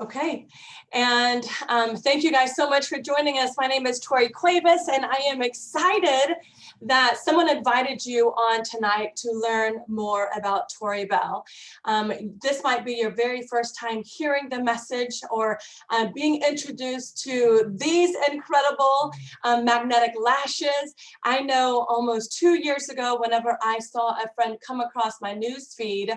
Okay, and thank you guys so much for joining us. My name is Tori Cuevas, and I am excited that someone invited you on tonight to learn more about Tori Bell. This might be your very first time hearing the message or being introduced to these incredible magnetic lashes. I know almost 2 years ago, whenever I saw a friend come across my news feed,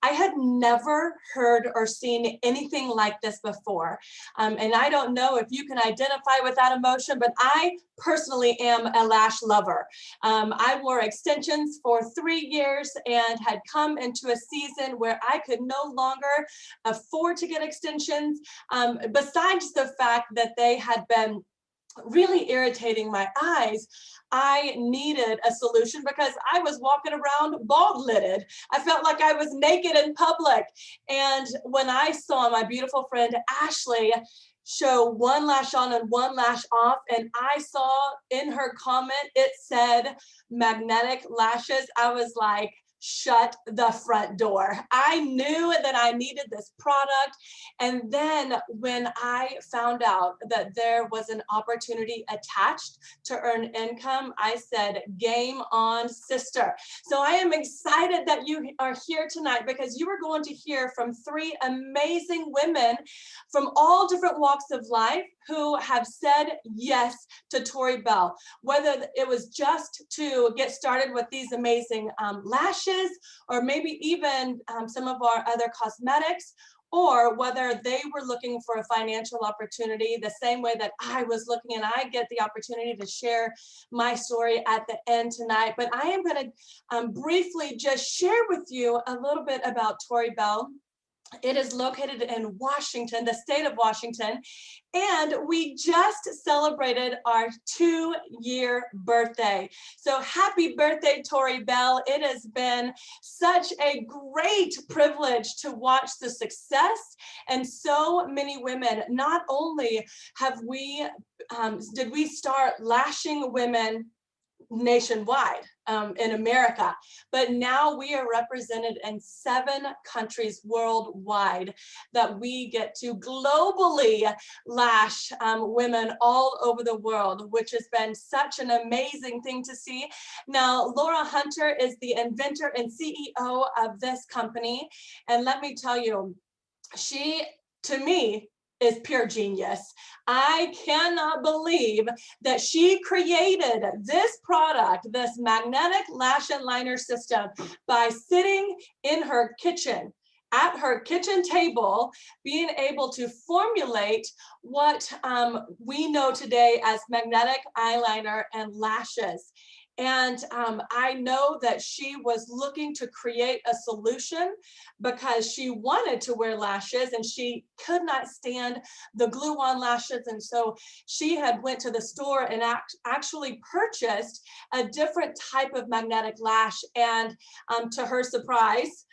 I had never heard or seen anything like this before. And I don't know if you can identify with that emotion, but I personally am a lash lover. I wore extensions for 3 years and had come into a season where I could no longer afford to get extensions, besides the fact that they had been really irritating my eyes. I needed a solution because I was walking around bald-lidded. I felt like I was naked in public. And when I saw my beautiful friend Ashley show one lash on and one lash off, and I saw in her comment it said magnetic lashes, I was like, shut the front door. I knew that I needed this product. And then when I found out that there was an opportunity attached to earn income, I said, game on, sister. So I am excited that you are here tonight because you are going to hear from 3 amazing women from all different walks of life who have said yes to Tori Bell, whether it was just to get started with these amazing lashes, or maybe even some of our other cosmetics, or whether they were looking for a financial opportunity the same way that I was looking, and I get the opportunity to share my story at the end tonight. But I am going to briefly just share with you a little bit about Tori Bell. It is located in Washington, the state of Washington, and we just celebrated our 2-year birthday. So happy birthday, Tori Bell. It has been such a great privilege to watch the success, and so many women. Not only have we, did we start lashing women nationwide in America, but now we are represented in 7 countries worldwide that we get to globally lash women all over the world, which has been such an amazing thing to see. Now, Laura Hunter is the inventor and CEO of this company, and let me tell you, she, to me, is pure genius. I cannot believe that she created this product, this magnetic lash and liner system, by sitting in her kitchen, at her kitchen table, being able to formulate what we know today as magnetic eyeliner and lashes. And I know that she was looking to create a solution because she wanted to wear lashes and she could not stand the glue-on lashes. And so she had went to the store and actually purchased a different type of magnetic lash. And to her surprise,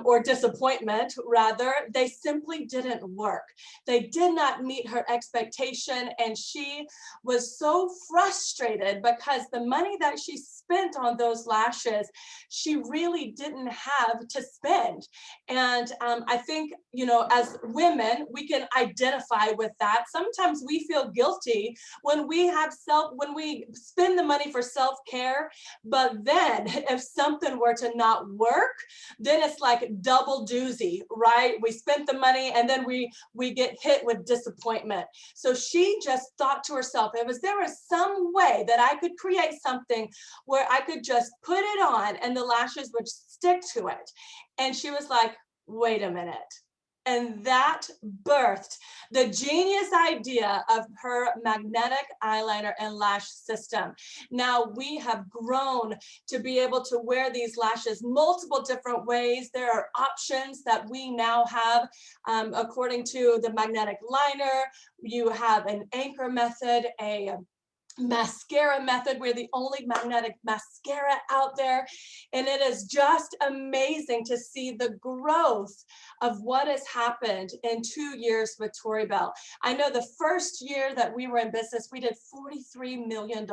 or disappointment rather, they simply didn't work. They did not meet her expectation, and she was so frustrated because the money that she spent on those lashes, she really didn't have to spend. And I think, you know, as women, we can identify with that. Sometimes we feel guilty when we spend the money for self-care, but then if something were to not work, then it's like double doozy, right? We spent the money and then we get hit with disappointment. So she just thought to herself, if there was some way that I could create something where I could just put it on and the lashes would stick to it. And she was like, wait a minute. And that birthed the genius idea of her magnetic eyeliner and lash system. Now we have grown to be able to wear these lashes multiple different ways. There are options that we now have according to the magnetic liner. You have an anchor method, a mascara method. We're the only magnetic mascara out there, and it is just amazing to see the growth of what has happened in 2 years with Tori Bell. I know the first year that we were in business, we did $43 million,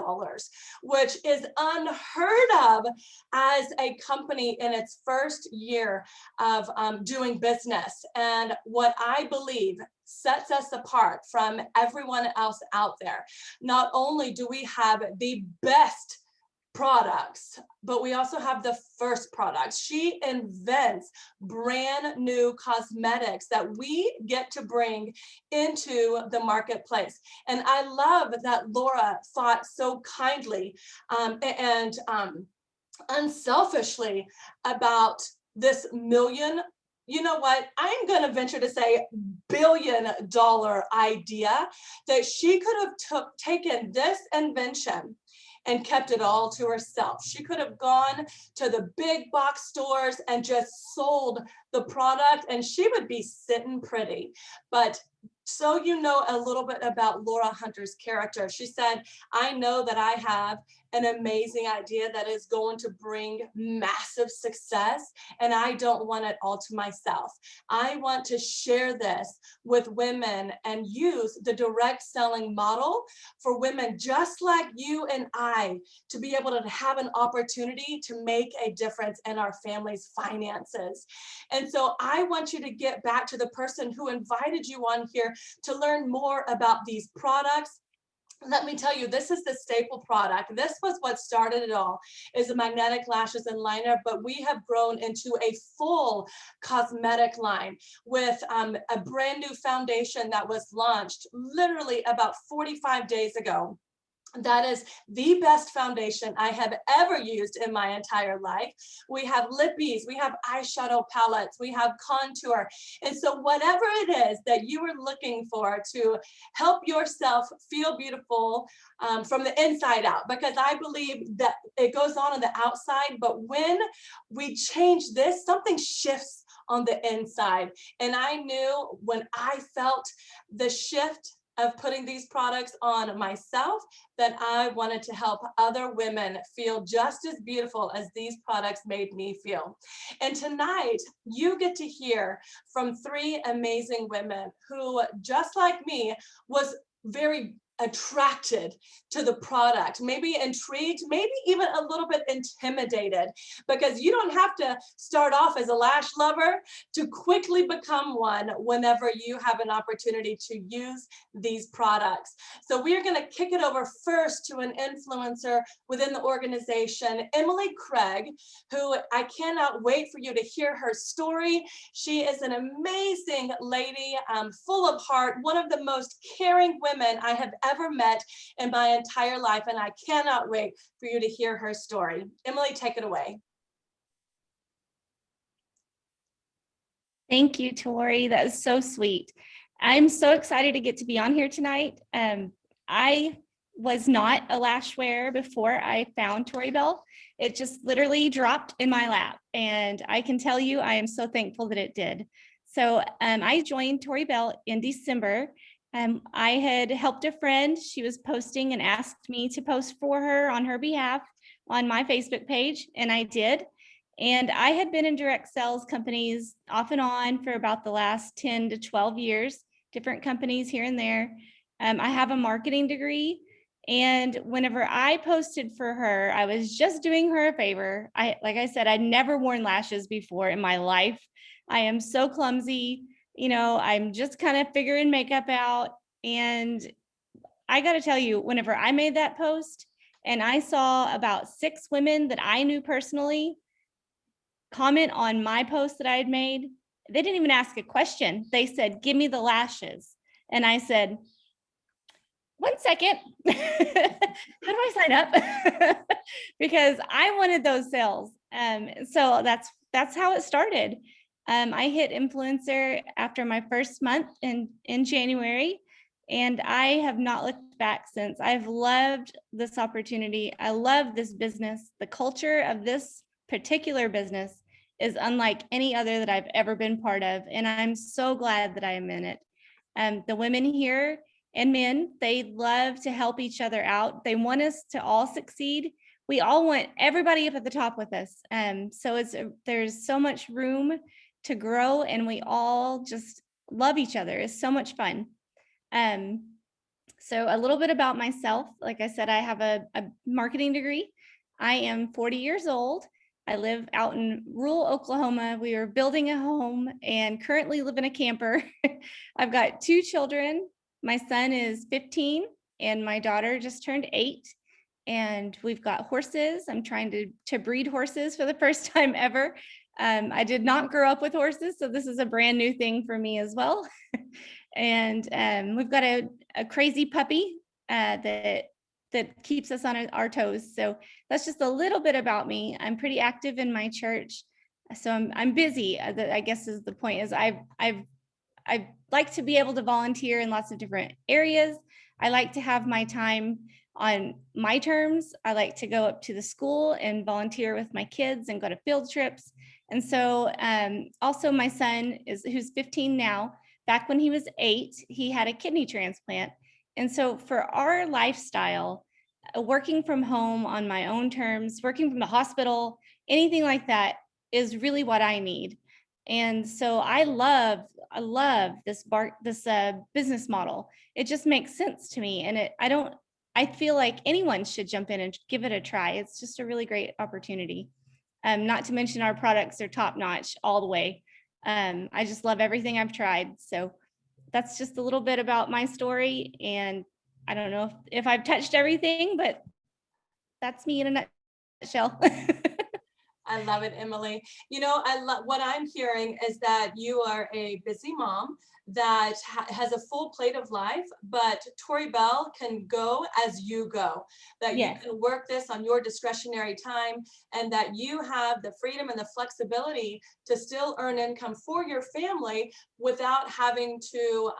which is unheard of as a company in its first year of doing business. And what I believe sets us apart from everyone else out there. Not only do we have the best products, but we also have the first products. She invents brand new cosmetics that we get to bring into the marketplace. And I love that Laura thought so kindly and unselfishly about this million, you know what, I'm going to venture to say $1 billion idea that she could have taken this invention and kept it all to herself. She could have gone to the big box stores and just sold the product and she would be sitting pretty. But so you know a little bit about Laura Hunter's character. She said, I know that I have an amazing idea that is going to bring massive success, and I don't want it all to myself. I want to share this with women and use the direct selling model for women just like you and I to be able to have an opportunity to make a difference in our family's finances. And so I want you to get back to the person who invited you on here to learn more about these products. Let me tell you, this is the staple product. This was what started it all, is the magnetic lashes and liner, but we have grown into a full cosmetic line with a brand new foundation that was launched literally about 45 days ago. That is the best foundation I have ever used in my entire life. We have lippies, we have eyeshadow palettes, we have contour. And so whatever it is that you are looking for to help yourself feel beautiful from the inside out, because I believe that it goes on the outside, but when we change this, something shifts on the inside. And I knew when I felt the shift of putting these products on myself that I wanted to help other women feel just as beautiful as these products made me feel. And tonight you get to hear from 3 amazing women who, just like me, was very attracted to the product, maybe intrigued, maybe even a little bit intimidated, because you don't have to start off as a lash lover to quickly become one whenever you have an opportunity to use these products. So we are going to kick it over first to an influencer within the organization, Emily Craig, who I cannot wait for you to hear her story. She is an amazing lady, full of heart, one of the most caring women I have ever met in my entire life, and I cannot wait for you to hear her story. Emily, take it away. Thank you, Tori. That is so sweet. I'm so excited to get to be on here tonight. I was not a lash wearer before I found Tori Bell. It just literally dropped in my lap, and I can tell you I am so thankful that it did. So I joined Tori Bell in December. I had helped a friend. She was posting and asked me to post for her on her behalf on my Facebook page, and I did. And I had been in direct sales companies off and on for about the last 10 to 12 years, different companies here and there. I have a marketing degree. And whenever I posted for her, I was just doing her a favor. Like I said, I'd never worn lashes before in my life. I am so clumsy. You know, I'm just kind of figuring makeup out. And I got to tell you, whenever I made that post and I saw about 6 women that I knew personally comment on my post that I had made, they didn't even ask a question. They said, give me the lashes. And I said, 1 second, how do I sign up? Because I wanted those sales. So that's how it started. I hit influencer after my first month in January, and I have not looked back since. I've loved this opportunity. I love this business. The culture of this particular business is unlike any other that I've ever been part of, and I'm so glad that I am in it. The women here and men, they love to help each other out. They want us to all succeed. We all want everybody up at the top with us. So there's so much room to grow, and we all just love each other. It's so much fun. So a little bit about myself. Like I said, I have a marketing degree. I am 40 years old. I live out in rural Oklahoma. We are building a home and currently live in a camper. I've got 2 children. My son is 15 and my daughter just turned 8. And we've got horses. I'm trying to breed horses for the first time ever. I did not grow up with horses, so this is a brand new thing for me as well. And we've got a crazy puppy that keeps us on our toes. So that's just a little bit about me. I'm pretty active in my church, so I'm busy. I guess is the point. Is I like to be able to volunteer in lots of different areas. I like to have my time on my terms. I like to go up to the school and volunteer with my kids and go to field trips. And so also my son who's 15 now, back when he was 8, he had a kidney transplant. And so for our lifestyle, working from home on my own terms, working from the hospital, anything like that is really what I need. And so I love this business model. It just makes sense to me. And I feel like anyone should jump in and give it a try. It's just a really great opportunity. Not to mention our products are top notch all the way. I just love everything I've tried. So that's just a little bit about my story. And I don't know if I've touched everything, but that's me in a nutshell. I love it, Emily. You know, what I'm hearing is that you are a busy mom that has a full plate of life, but Tori Bell can go as you go, that Yes. you can work this on your discretionary time, and that you have the freedom and the flexibility to still earn income for your family without having to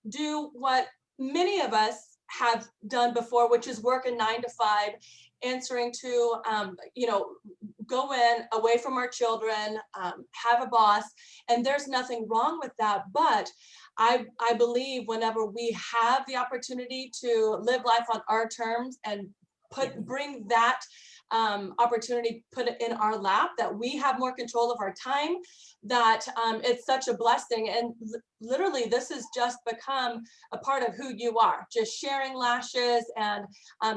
do what many of us have done before, which is work a 9 to 5, answering to, go in away from our children, have a boss, and there's nothing wrong with that. But I believe whenever we have the opportunity to live life on our terms and bring that opportunity, put it in our lap, that we have more control of our time, that it's such a blessing. And literally this has just become a part of who you are, just sharing lashes and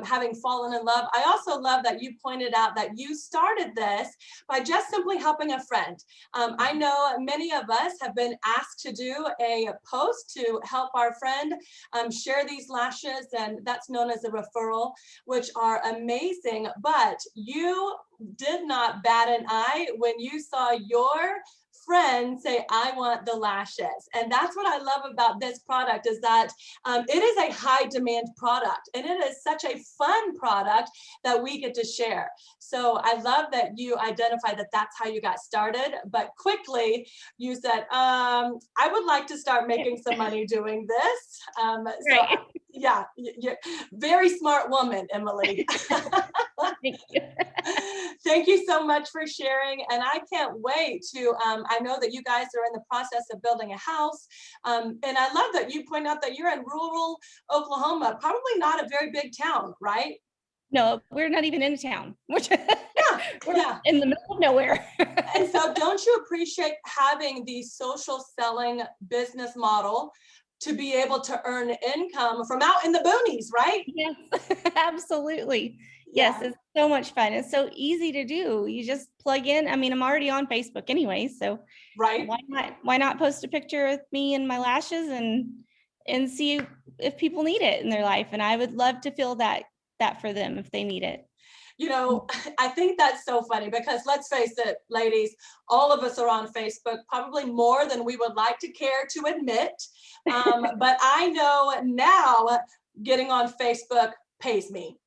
having fallen in love. I also love that you pointed out that you started this by just simply helping a friend. I know many of us have been asked to do a post to help our friend share these lashes, and that's known as a referral, which are amazing. But you did not bat an eye when you saw your friend say, I want the lashes. And that's what I love about this product, is that it is a high demand product, and it is such a fun product that we get to share. So I love that you identified that that's how you got started, but quickly you said, I would like to start making some money doing this. Right. Yeah, you're very smart woman, Emily. Thank you. Thank you so much for sharing. And I can't wait to, I know that you guys are in the process of building a house. And I love that you point out that you're in rural Oklahoma, probably not a very big town, right? No, we're not even in town. We're Yeah. in the middle of nowhere. And so don't you appreciate having the social selling business model to be able to earn income from out in the boonies, right? Yes, absolutely. Yes, Yeah. it's so much fun. It's so easy to do. You just plug in. I mean, I'm already on Facebook anyway, so Right. why not post a picture with me and my lashes and see if people need it in their life? And I would love to feel that for them if they need it. You know, I think that's so funny, because let's face it, ladies, all of us are on Facebook, probably more than we would like to care to admit. But I know now getting on Facebook pays me.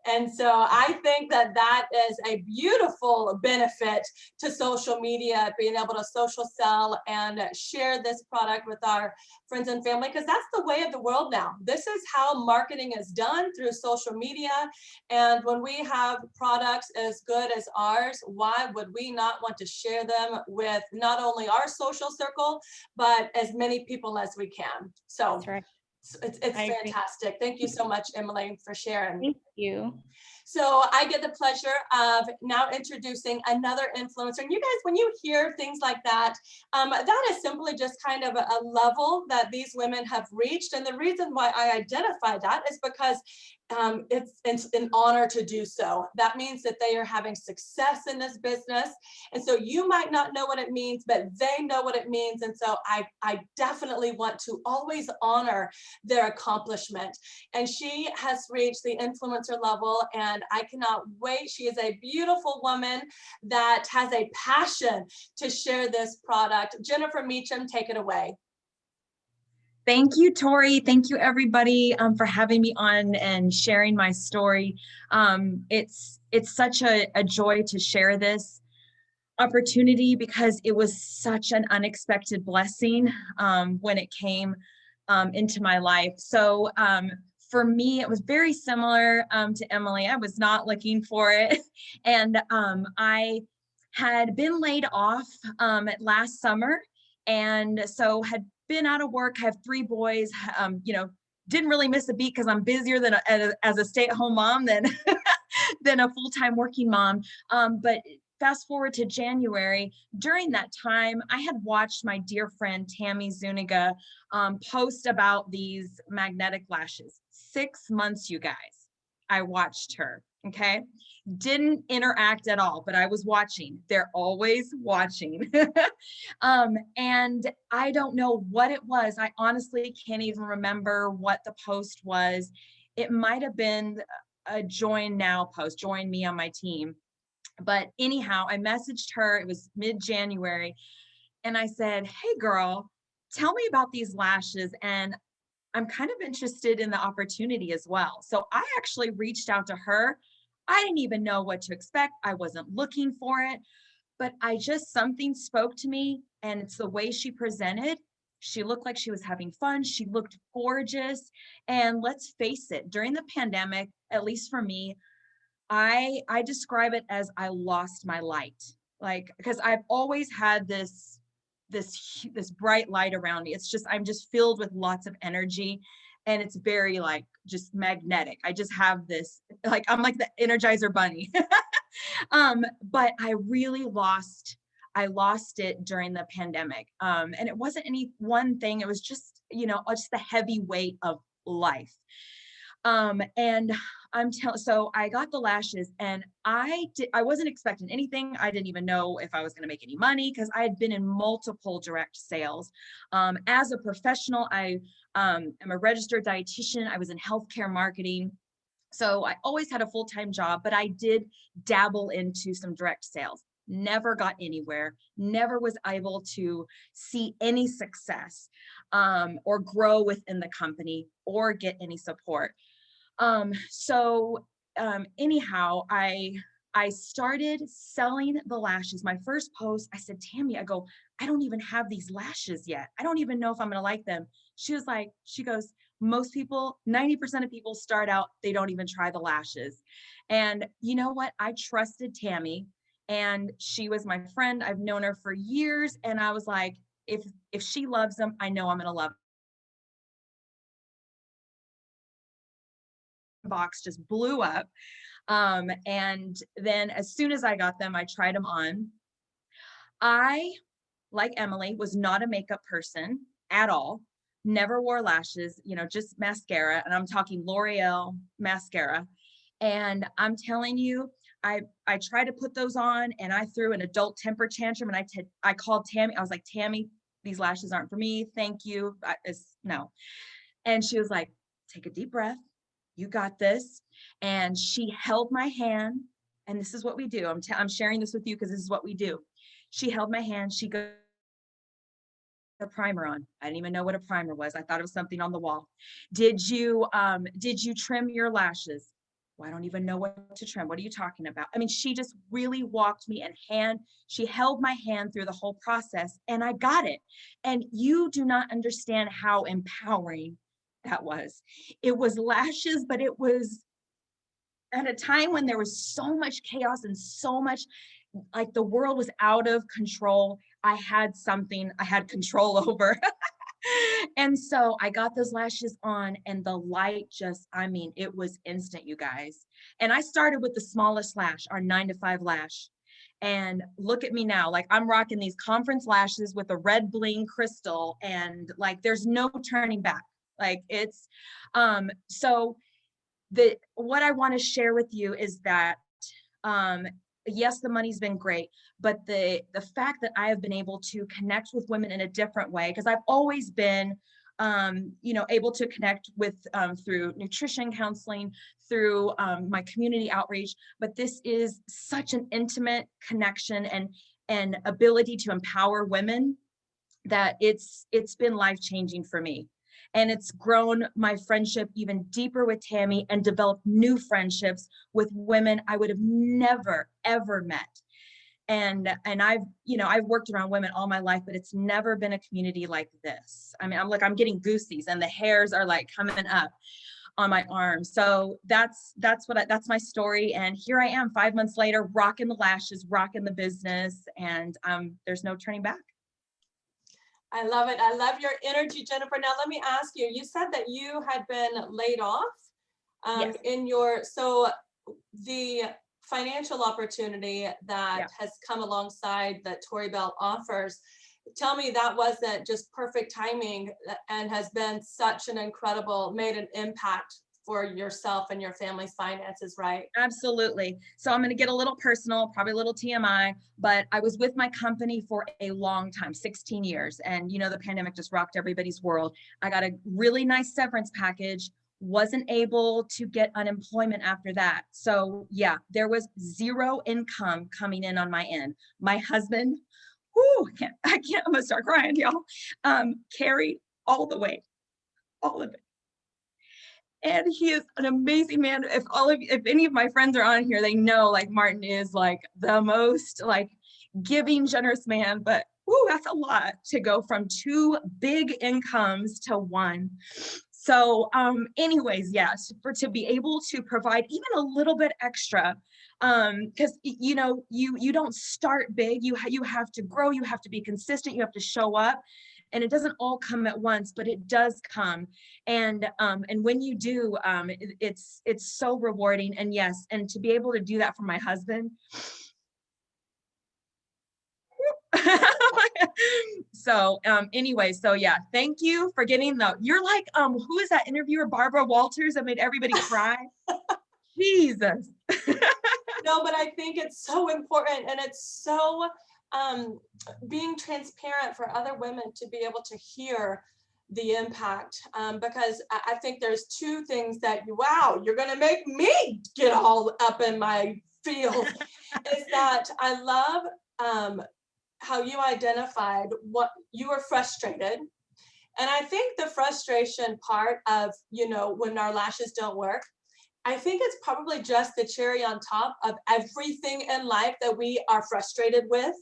And so I think that that is a beautiful benefit to social media, being able to social sell and share this product with our friends and family, because that's the way of the world now. This is how marketing is done, through social media. And when we have products as good as ours, why would we not want to share them with not only our social circle, but as many people as we can? So That's right. it's I agree. fantastic. Thank you so much, Emily, for sharing. Thank you. So I get the pleasure of now introducing another influencer. And you guys, when you hear things like that, that is simply just kind of a level that these women have reached. And the reason why I identify that is because it's an honor to do so. That means that they are having success in this business. And so you might not know what it means, but they know what it means. And so I definitely want to always honor their accomplishment. And she has reached the influencer level, and I cannot wait. She is a beautiful woman that has a passion to share this product. Jennifer Meacham, take it away. Thank you, Tori. Thank you, everybody, for having me on and sharing my story. It's such a joy to share this opportunity because it was such an unexpected blessing when it came into my life. So for me, it was very similar to Emily. I was not looking for it. And I had been laid off last summer. And so had been out of work. I have 3 boys, didn't really miss a beat because I'm busier than as a stay-at-home mom than than a full-time working mom. But fast forward to January, during that time, I had watched my dear friend Tammy Zuniga post about these magnetic lashes. 6 months, you guys, I watched her, okay? Didn't interact at all, but I was watching. They're always watching. And I don't know what it was. I honestly can't even remember what the post was. It might have been a join now post, join me on my team. But anyhow, I messaged her, it was mid-January, and I said, hey girl, tell me about these lashes, and I'm kind of interested in the opportunity as well. So I actually reached out to her. I didn't even know what to expect. I wasn't looking for it, but something spoke to me, and it's the way she presented. She looked like she was having fun. She looked gorgeous. And let's face it, during the pandemic, at least for me, I describe it as I lost my light, like, because I've always had this bright light around me. I'm just filled with lots of energy, and it's very like just magnetic. I just have this, like, I'm like the Energizer Bunny. But I really lost it during the pandemic. And it wasn't any one thing. It was just, just the heavy weight of life. And so I got the lashes, and I wasn't expecting anything. I didn't even know if I was going to make any money because I had been in multiple direct sales. As a professional, I am a registered dietitian. I was in healthcare marketing. So I always had a full-time job, but I did dabble into some direct sales. Never got anywhere, never was able to see any success or grow within the company or get any support. Anyhow, I started selling the lashes. My first post, I said, Tammy, I don't even have these lashes yet. I don't even know if I'm going to like them. She goes, most people, 90% of people start out, they don't even try the lashes. And you know what? I trusted Tammy, and she was my friend. I've known her for years. And I was like, if she loves them, I know I'm going to love them. Box just blew up. And then as soon as I got them, I tried them on. I, like Emily, was not a makeup person at all. Never wore lashes, just mascara. And I'm talking L'Oreal mascara. And I'm telling you, I tried to put those on, and I threw an adult temper tantrum, and I called Tammy. I was like, Tammy, these lashes aren't for me. Thank you. No. And she was like, take a deep breath. You got this. And she held my hand, and this is what we do. I'm sharing this with you because this is what we do. She held my hand. She goes, a primer on. I didn't even know what a primer was. I thought it was something on the wall. Did you trim your lashes? Well, I don't even know what to trim. What are you talking about? I mean, she just really walked me she held my hand through the whole process, and I got it. And you do not understand how empowering that was. It was lashes, but it was at a time when there was so much chaos and so much, like, the world was out of control. I had something I had control over. And so I got those lashes on, and the light it was instant, you guys. And I started with the smallest lash, our 9-to-5 lash. And look at me now, like, I'm rocking these conference lashes with a red bling crystal, and like, there's no turning back. Like, it's, so what I want to share with you is that, yes, the money's been great, but the fact that I have been able to connect with women in a different way, because I've always been, able to connect with, through nutrition counseling, through my community outreach, but this is such an intimate connection and ability to empower women that it's been life-changing for me. And it's grown my friendship even deeper with Tammy and developed new friendships with women I would have never, ever met. And I've worked around women all my life, but it's never been a community like this. I mean, I'm getting goosies and the hairs are like coming up on my arms. So that's my story. And here I am 5 months later, rocking the lashes, rocking the business, and there's no turning back. I love it. I love your energy, Jennifer. Now, let me ask you, you said that you had been laid off Yes. so the financial opportunity that has come alongside that Tori Bell offers, tell me that wasn't just perfect timing and has been such an incredible, made an impact for yourself and your family's finances, right? Absolutely. So I'm going to get a little personal, probably a little TMI, but I was with my company for a long time, 16 years. And, the pandemic just rocked everybody's world. I got a really nice severance package, wasn't able to get unemployment after that. So yeah, there was zero income coming in on my end. My husband, I can't, I'm going to start crying, y'all, carried all the weight, all of it. And he is an amazing man. If any of my friends are on here, they know like Martin is like the most like giving, generous man, but that's a lot to go from two big incomes to one. So anyways, yes, to be able to provide even a little bit extra, because you don't start big, you have to grow, you have to be consistent, you have to show up. And it doesn't all come at once, but it does come. And when you do, it's so rewarding. And yes, and to be able to do that for my husband. So anyway, so yeah, thank you for getting you're like, who is that interviewer, Barbara Walters, that made everybody cry? Jesus. No, but I think it's so important, and it's so being transparent for other women to be able to hear the impact, because I think there's two things that you're going to make me get all up in my feels is that I love how you identified what you were frustrated. And I think the frustration part of, when our lashes don't work, I think it's probably just the cherry on top of everything in life that we are frustrated with.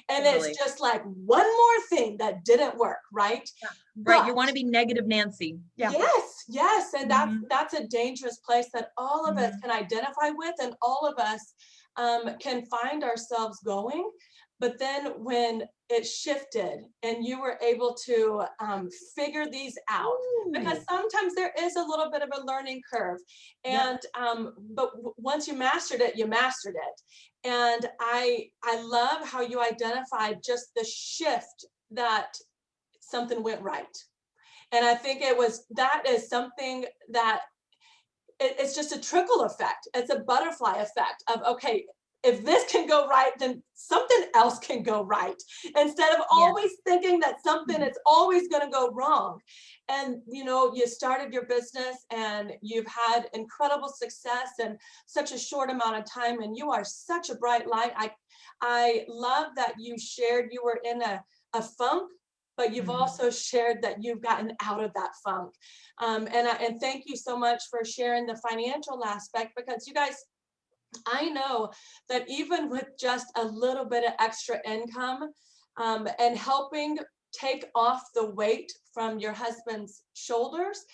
And Totally. It's just like one more thing that didn't work, right? Yeah. Right. You want to be negative Nancy. Yeah. Yes. And that's a dangerous place that all of us can identify with, and all of us can find ourselves going. But then when it shifted and you were able to figure these out, because sometimes there is a little bit of a learning curve. And but once you mastered it, you mastered it. And I love how you identified just the shift that something went right. And I think that is something that it's just a trickle effect. It's a butterfly effect of, okay, if this can go right, then something else can go right. Instead of always thinking that something is always going to go wrong. And, you started your business and you've had incredible success in such a short amount of time. And you are such a bright light. I love that you shared you were in a funk, but you've also shared that you've gotten out of that funk. And thank you so much for sharing the financial aspect, because you guys, I know that even with just a little bit of extra income and helping take off the weight from your husband's shoulders,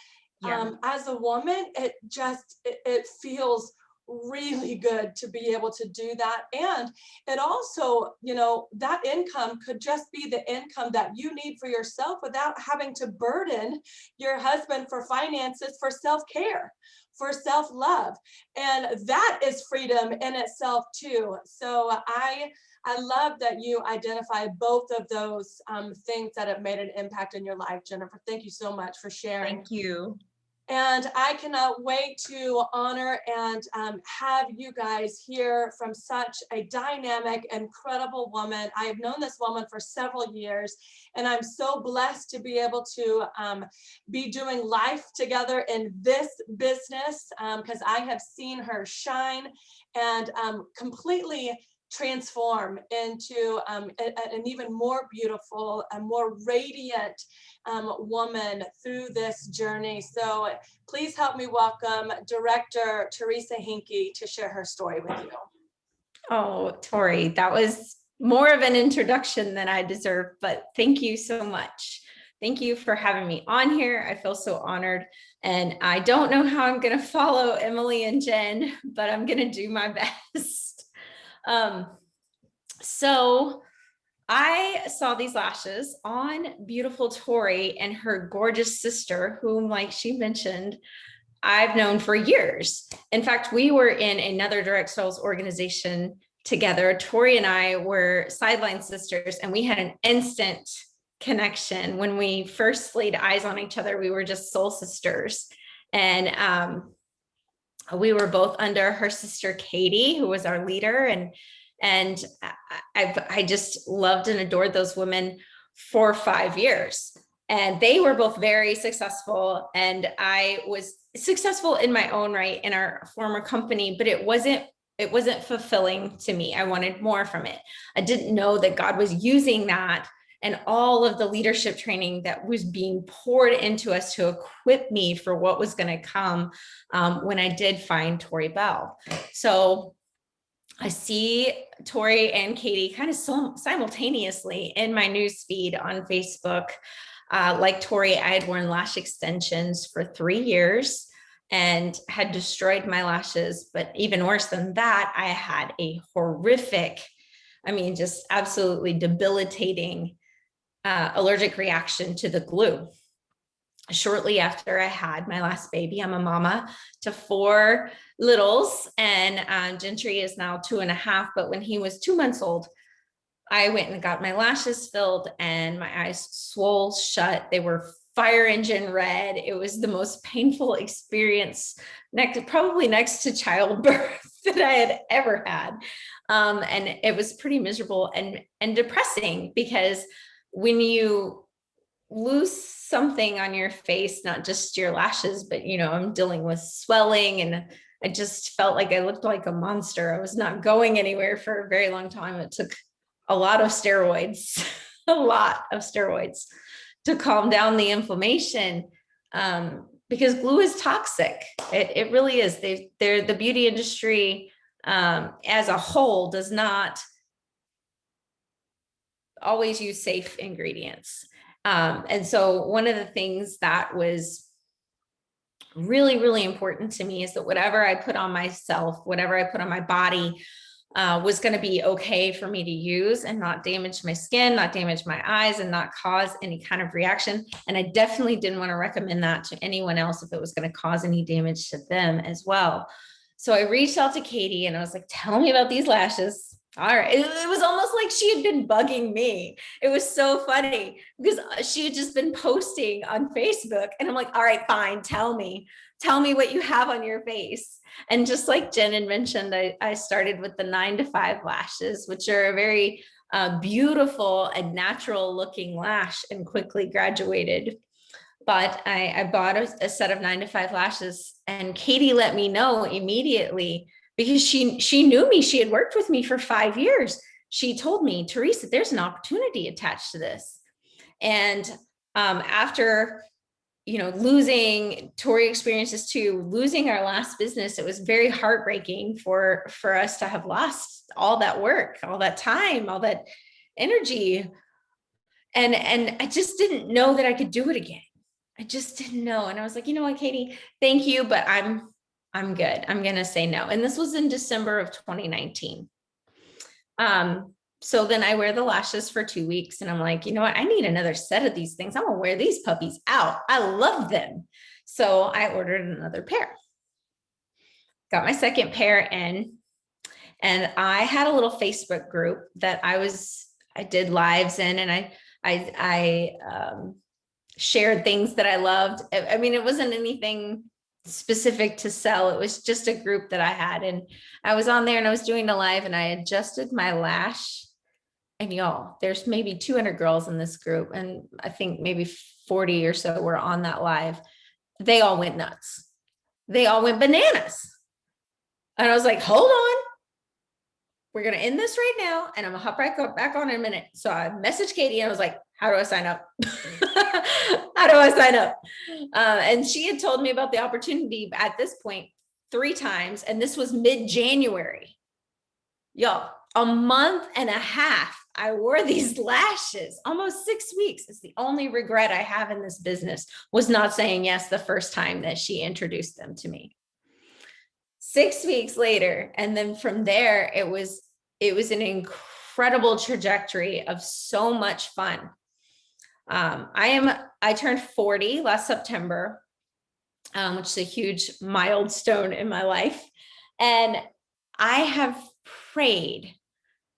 as a woman, it feels really good to be able to do that. And it also, that income could just be the income that you need for yourself without having to burden your husband for finances, for self-care, for self-love. And that is freedom in itself too. So I love that you identify both of those things that have made an impact in your life, Jennifer. Thank you so much for sharing. Thank you. And I cannot wait to honor and have you guys hear from such a dynamic, incredible woman. I have known this woman for several years, and I'm so blessed to be able to be doing life together in this business, because I have seen her shine and completely transform into an even more beautiful and more radiant woman through this journey. So please help me welcome Director Teresa Hinkie to share her story with you. Oh, Tori, that was more of an introduction than I deserve, but thank you so much. Thank you for having me on here. I feel so honored, and I don't know how I'm going to follow Emily and Jen, but I'm going to do my best. So I saw these lashes on beautiful Tori and her gorgeous sister, whom, like she mentioned, I've known for years. In fact, we were in another direct sales organization together. Tori and I were sideline sisters, and we had an instant connection. When we first laid eyes on each other, we were just soul sisters. And we were both under her sister, Katie, who was our leader. And I just loved and adored those women for 5 years. And they were both very successful. And I was successful in my own right in our former company, but it wasn't fulfilling to me. I wanted more from it. I didn't know that God was using that and all of the leadership training that was being poured into us to equip me for what was going to come when I did find Tori Bell. So I see Tori and Katie kind of simultaneously in my news feed on Facebook. Like Tori, I had worn lash extensions for 3 years and had destroyed my lashes. But even worse than that, I had a horrific, just absolutely debilitating allergic reaction to the glue. Shortly after I had my last baby, I'm a mama to 4 littles, and Gentry is now 2.5. But when he was 2 months old, I went and got my lashes filled, and my eyes swole shut. They were fire engine red. It was the most painful experience, probably next to childbirth, that I had ever had. And it was pretty miserable and depressing, because when you lose something on your face, not just your lashes, but I'm dealing with swelling, and I just felt like I looked like a monster. I was not going anywhere for a very long time. It took a lot of steroids, to calm down the inflammation, because glue is toxic. It really is. The beauty industry as a whole does not always use safe ingredients. And so one of the things that was really, really important to me is that whatever I put on myself, whatever I put on my body, was going to be okay for me to use and not damage my skin, not damage my eyes, and not cause any kind of reaction. And I definitely didn't want to recommend that to anyone else if it was going to cause any damage to them as well. So I reached out to Katie and I was like, tell me about these lashes. All right. It was almost like she had been bugging me. It was so funny because she had just been posting on Facebook, and I'm like, all right, fine. Tell me what you have on your face. And just like Jen had mentioned, I started with the 9 to 5 lashes, which are a very beautiful and natural looking lash, and quickly graduated. But I bought a set of 9 to 5 lashes, and Katie let me know immediately, because she knew me. She had worked with me for 5 years. She told me, Teresa, there's an opportunity attached to this. And after, losing, Tori experiences too, losing our last business, it was very heartbreaking for us to have lost all that work, all that time, all that energy. And I just didn't know that I could do it again. I just didn't know. And I was like, you know what, Katie, thank you, but I'm good. I'm going to say no. And this was in December of 2019. So then I wear the lashes for 2 weeks, and I'm like, you know what? I need another set of these things. I'm going to wear these puppies out. I love them. So I ordered another pair, got my second pair in, and I had a little Facebook group that I did lives in, and I shared things that I loved. I mean, it wasn't anything specific to sell. It was just a group that I had. And I was on there and I was doing a live and I adjusted my lash. And y'all, there's maybe 200 girls in this group. And I think maybe 40 or so were on that live. They all went nuts. They all went bananas. And I was like, hold on. We're going to end this right now. And I'm going to hop back on in a minute. So I messaged Katie and I was like, how do I sign up? How do I sign up? And she had told me about the opportunity at this point 3 times. And this was mid-January. Y'all, a month and a half, I wore these lashes, almost 6 weeks. It's the only regret I have in this business, was not saying yes the first time that she introduced them to me. 6 weeks later, and then from there, it was an incredible trajectory of so much fun. I turned 40 last September, which is a huge milestone in my life. And I have prayed,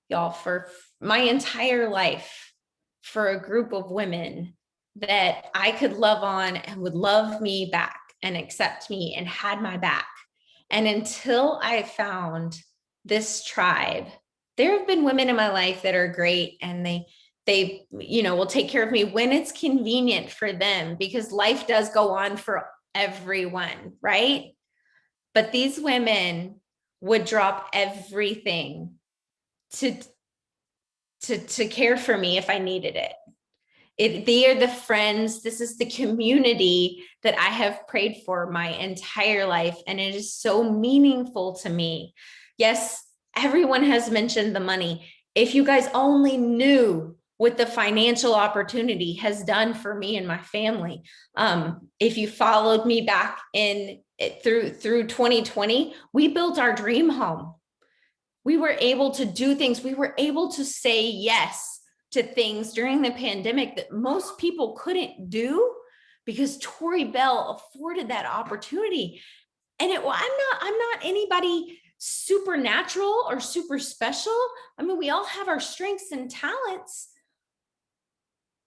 y'all, for my entire life for a group of women that I could love on and would love me back and accept me and had my back. And until I found this tribe, there have been women in my life that are great, and they will take care of me when it's convenient for them, because life does go on for everyone, right? But these women would drop everything to care for me if I needed it. They are the friends. This is the community that I have prayed for my entire life. And it is so meaningful to me. Yes, everyone has mentioned the money. If you guys only knew what the financial opportunity has done for me and my family. If you followed me back through 2020, we built our dream home. We were able to do things. We were able to say yes to things during the pandemic that most people couldn't do, because Tori Bell afforded that opportunity. And I'm not anybody supernatural or super special. I mean, we all have our strengths and talents,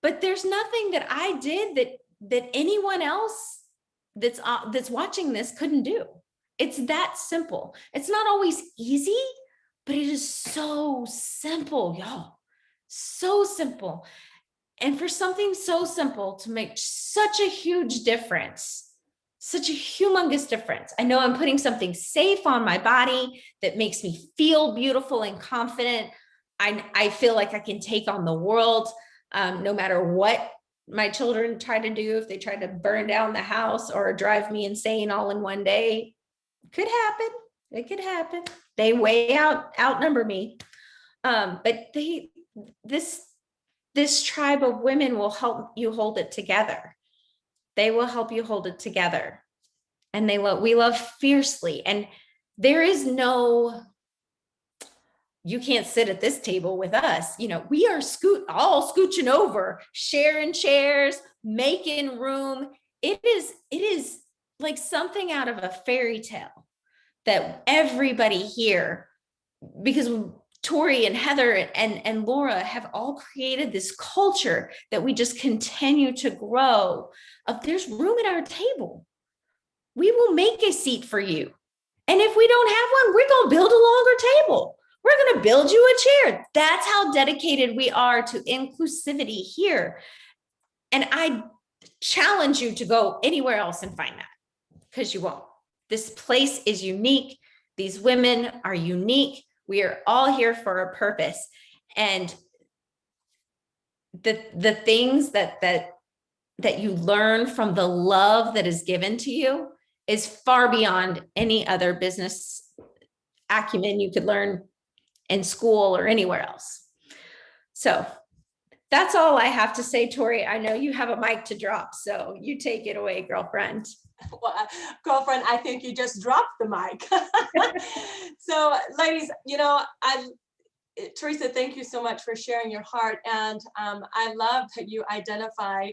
but there's nothing that I did that anyone else that's watching this couldn't do. It's that simple. It's not always easy, but it is so simple, y'all. So simple. And for something so simple to make such a huge difference, such a humongous difference. I know I'm putting something safe on my body that makes me feel beautiful and confident. I feel like I can take on the world, no matter what my children try to do. If they try to burn down the house or drive me insane all in one day, could happen. It could happen. They way outnumber me. But this tribe of women will help you hold it together. They will help you hold it together. And we love fiercely. And there is no, you can't sit at this table with us. We are all scooching over, sharing chairs, making room. It is like something out of a fairy tale that everybody here, because Tori and Heather and Laura have all created this culture that we just continue to grow of there's room at our table. We will make a seat for you. And if we don't have one, we're going to build a longer table. We're going to build you a chair. That's how dedicated we are to inclusivity here. And I challenge you to go anywhere else and find that, because you won't. This place is unique. These women are unique. We are all here for a purpose. And the things that you learn from the love that is given to you is far beyond any other business acumen you could learn in school or anywhere else. So that's all I have to say, Tori. I know you have a mic to drop, so you take it away, girlfriend. Well, girlfriend, I think you just dropped the mic. So ladies, Teresa, thank you so much for sharing your heart. And I love that you identify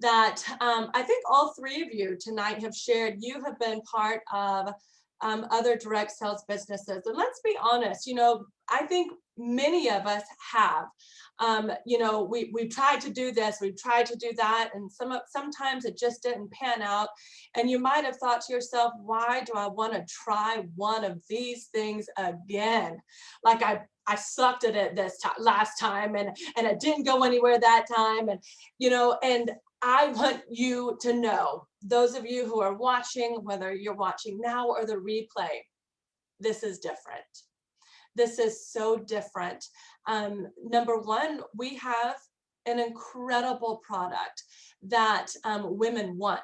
that. I think all 3 of you tonight have shared, you have been part of other direct sales businesses. And let's be honest, I think many of us have. You know, we've tried to do this, we've tried to do that, and sometimes it just didn't pan out. And you might have thought to yourself, why do I want to try one of these things again? Like I sucked at it last time, and it didn't go anywhere that time. And you know, and I want you to know, those of you who are watching, whether you're watching now or the replay, this is different. This is so different. Number one, we have an incredible product that women want.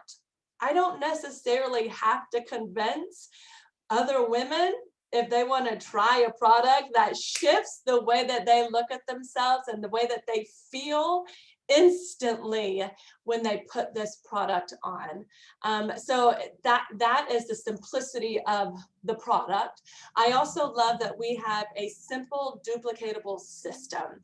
I don't necessarily have to convince other women if they want to try a product that shifts the way that they look at themselves and the way that they feel instantly when they put this product on. So that is the simplicity of the product. I also love that we have a simple duplicatable system,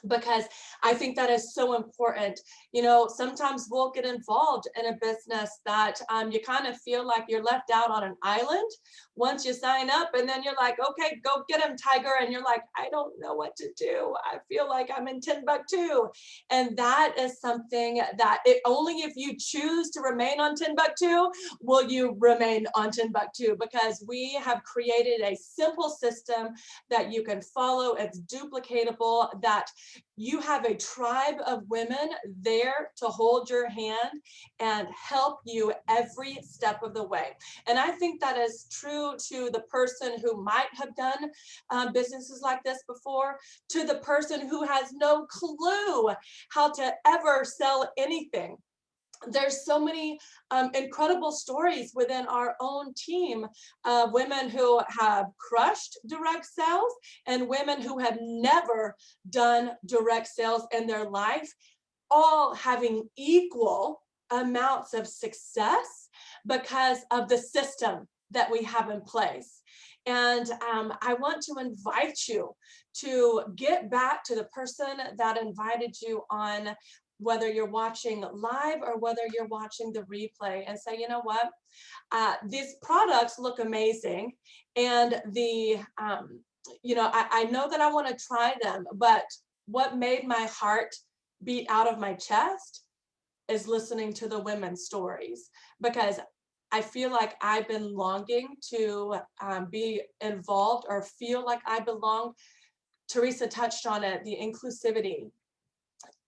because I think that is so important. You know, sometimes we'll get involved in a business that you kind of feel like you're left out on an island once you sign up, and then you're like, okay, go get him, Tiger. And you're like, I don't know what to do. I feel like I'm in Timbuktu. And that is something that only if you choose to remain on Timbuktu will you remain on Timbuktu, because we have created a simple system that you can follow. It's duplicatable, that you have a tribe of women there to hold your hand and help you every step of the way. And I think that is true to the person who might have done businesses like this before, to the person who has no clue how to ever sell anything. There's so many incredible stories within our own team of women who have crushed direct sales and women who have never done direct sales in their life, all having equal amounts of success because of the system that we have in place. And I want to invite you to get back to the person that invited you on, whether you're watching live or whether you're watching the replay, and say, you know what, these products look amazing. And you know, I know that I want to try them, but what made my heart beat out of my chest is listening to the women's stories, because I feel like I've been longing to be involved or feel like I belong. Teresa touched on it, the inclusivity.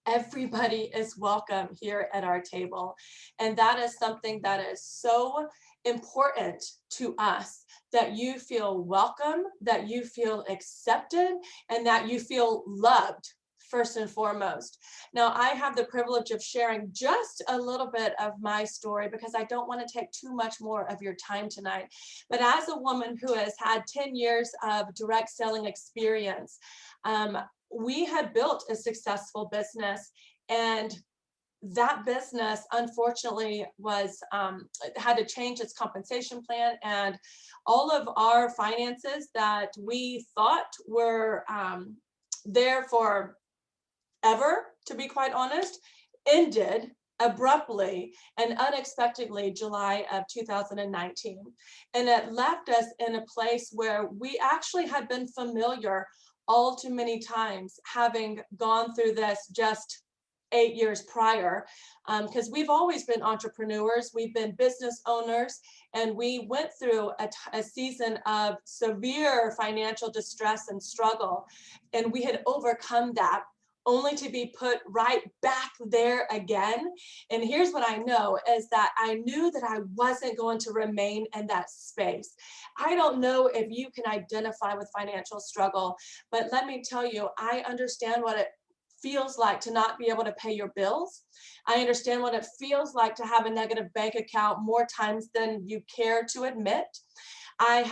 Everybody is welcome here at our table. And that is something that is so important to us, that you feel welcome, that you feel accepted, and that you feel loved first and foremost. Now, I have the privilege of sharing just a little bit of my story, because I don't want to take too much more of your time tonight. But as a woman who has had 10 years of direct selling experience, we had built a successful business, and that business unfortunately was had to change its compensation plan, and all of our finances that we thought were there for ever, to be quite honest, ended abruptly and unexpectedly July of 2019. And it left us in a place where we actually had been familiar all too many times, having gone through this just 8 years prior, because we've always been entrepreneurs, we've been business owners, and we went through a season of severe financial distress and struggle, and we had overcome that, only to be put right back there again. And here's what I know, is that I knew that I wasn't going to remain in that space. I don't know if you can identify with financial struggle, but let me tell you, I understand what it feels like to not be able to pay your bills. I understand what it feels like to have a negative bank account more times than you care to admit. I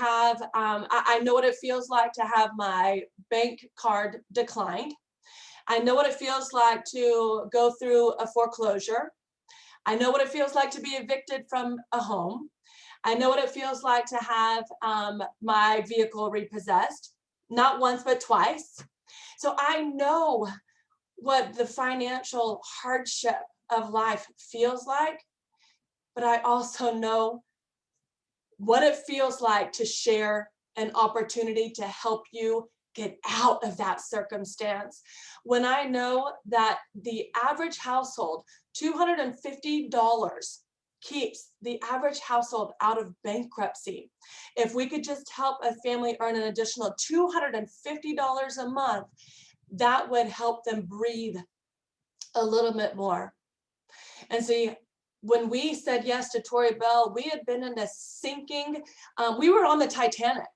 know what it feels like to have my bank card declined. I know what it feels like to go through a foreclosure. I know what it feels like to be evicted from a home. I know what it feels like to have my vehicle repossessed, not once, but twice. So I know what the financial hardship of life feels like, but I also know what it feels like to share an opportunity to help you get out of that circumstance. When I know that the average household, $250 keeps the average household out of bankruptcy. If we could just help a family earn an additional $250 a month, that would help them breathe a little bit more. And see, when we said yes to Tori Bell, we had been in a sinking, we were on the Titanic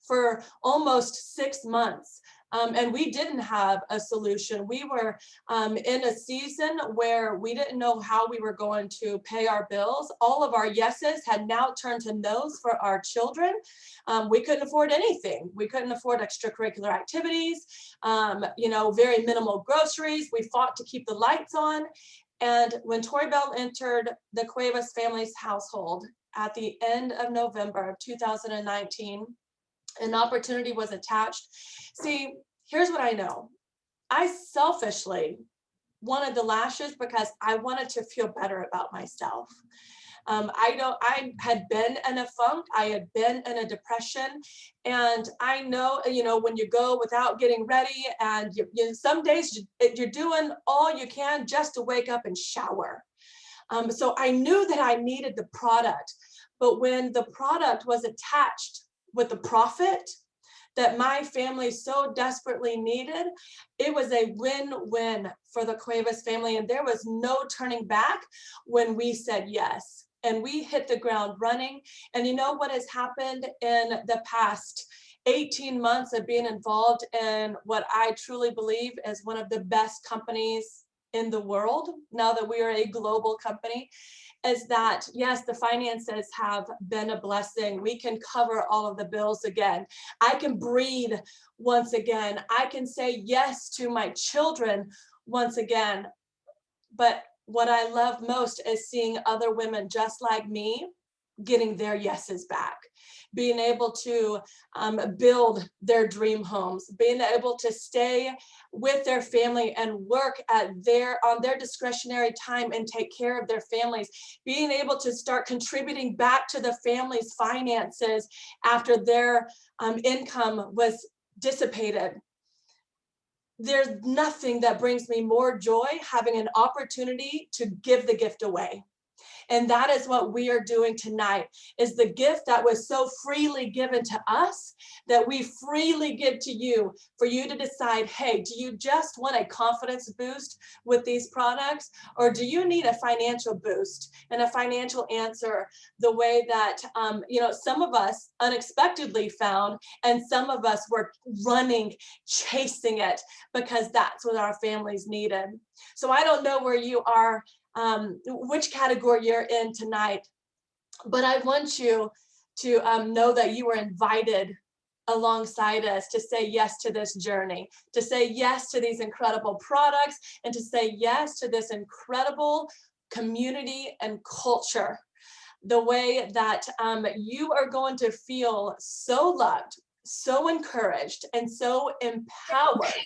for almost 6 months. And we didn't have a solution. We were in a season where we didn't know how we were going to pay our bills. All of our yeses had now turned to nos for our children. We couldn't afford anything. We couldn't afford extracurricular activities, very minimal groceries. We fought to keep the lights on. And when Tori Bell entered the Cuevas family's household at the end of November of 2019, an opportunity was attached. See, here's what I know. I selfishly wanted the lashes because I wanted to feel better about myself. I had been in a funk, I had been in a depression, and I know, when you go without getting ready, and some days you're doing all you can just to wake up and shower. So I knew that I needed the product, but when the product was attached with the profit that my family so desperately needed, it was a win-win for the Cuevas family, and there was no turning back when we said yes. And we hit the ground running. And you know what has happened in the past 18 months of being involved in what I truly believe is one of the best companies in the world, now that we are a global company, is that, yes, the finances have been a blessing. We can cover all of the bills again. I can breathe once again. I can say yes to my children once again. But what I love most is seeing other women just like me getting their yeses back, being able to build their dream homes, being able to stay with their family and work on their discretionary time and take care of their families, being able to start contributing back to the family's finances after their income was dissipated. There's nothing that brings me more joy having an opportunity to give the gift away. And that is what we are doing tonight, is the gift that was so freely given to us that we freely give to you for you to decide, hey, do you just want a confidence boost with these products, or do you need a financial boost and a financial answer the way that, some of us unexpectedly found, and some of us were running, chasing it because that's what our families needed. So I don't know where you are, which category you're in tonight, but I want you to know that you were invited alongside us to say yes to this journey, to say yes to these incredible products, and to say yes to this incredible community and culture. The way that you are going to feel so loved, so encouraged, and so empowered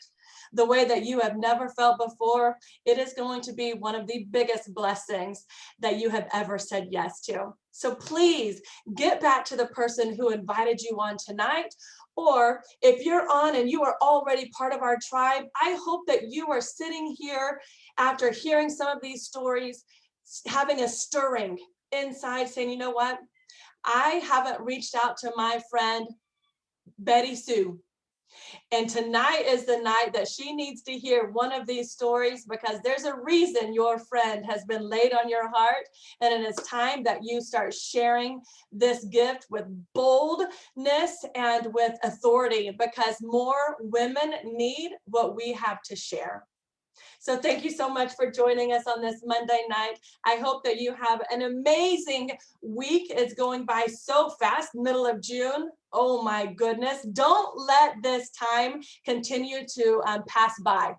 the way that you have never felt before. It is going to be one of the biggest blessings that you have ever said yes to. So please get back to the person who invited you on tonight. Or if you're on and you are already part of our tribe, I hope that you are sitting here after hearing some of these stories, having a stirring inside, saying, you know what? I haven't reached out to my friend Betty Sue. And tonight is the night that she needs to hear one of these stories, because there's a reason your friend has been laid on your heart. And it is time that you start sharing this gift with boldness and with authority, because more women need what we have to share. So thank you so much for joining us on this Monday night. I hope that you have an amazing week. It's going by so fast, middle of June. Oh my goodness. Don't let this time continue to pass by.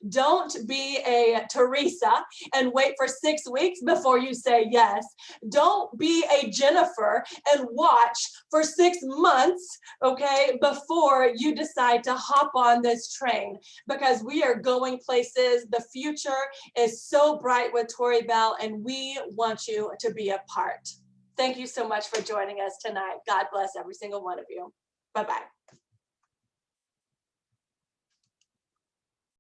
Don't be a Teresa and wait for 6 weeks before you say yes. Don't be a Jennifer and watch for 6 months, okay, before you decide to hop on this train, because we are going places. The future is so bright with Tori Bell, and we want you to be a part. Thank you so much for joining us tonight. God bless every single one of you. Bye-bye.